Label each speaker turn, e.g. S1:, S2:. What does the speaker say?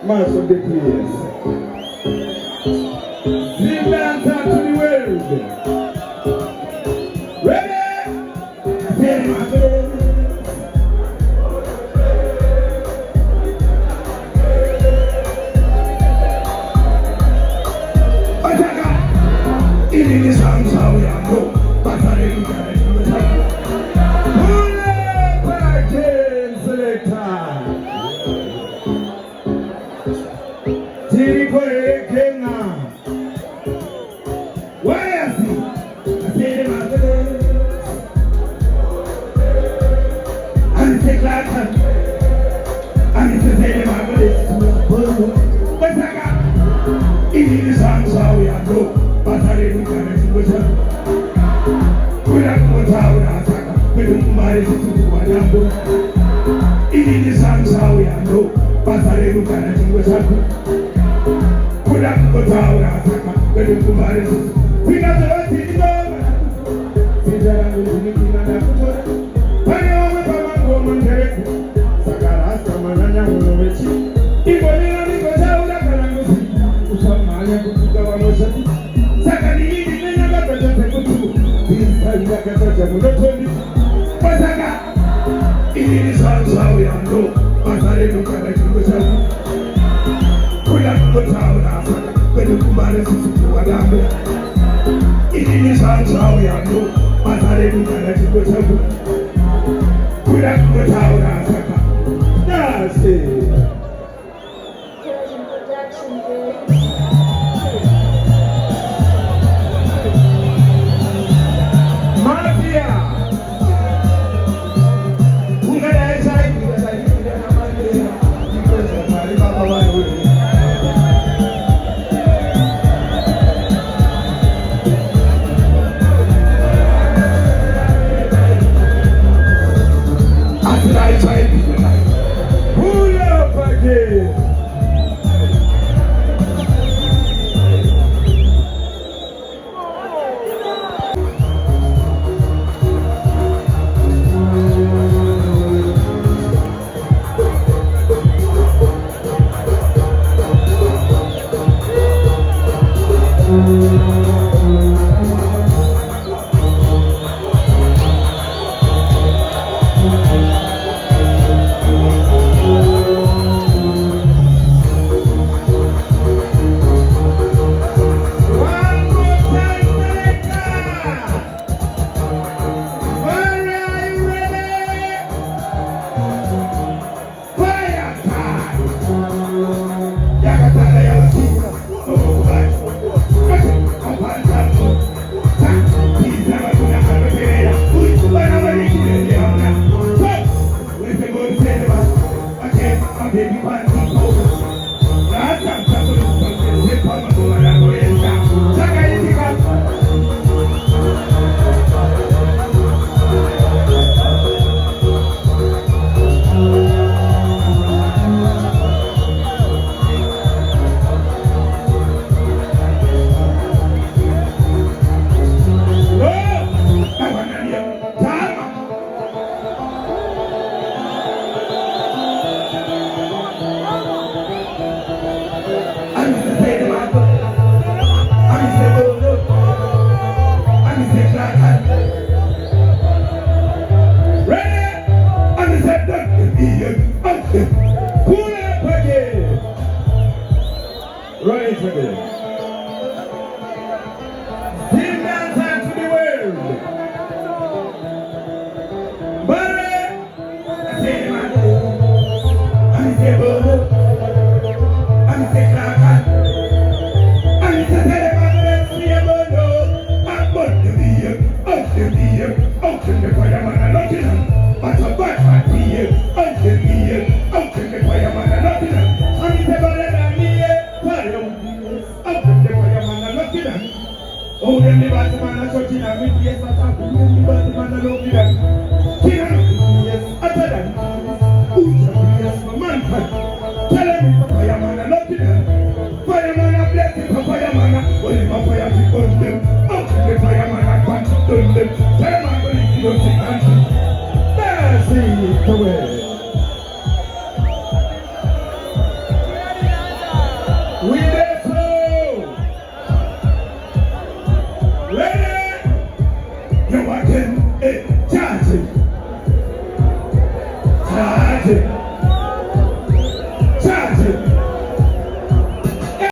S1: March of the Praise. Sing dance out to the world. Ready?
S2: It is songs how we are go, but I didn't get it.
S1: Pull up again. Right again. Still dance to the world. Barry. I say man. I say Bobo. I say Clark. I say Teleman. Let's see about no. I'm going to be here. Out to be here. Out to the fireman. I'm not in. But a bad man be here. Out to be here. Out to the fireman. I'm not in. I'm better than me. Fire. Out to the fireman. I'm not in. Oh, then the Batman are shouting at me. Yes, I can't believe the Batman are looking at me. Yes, other than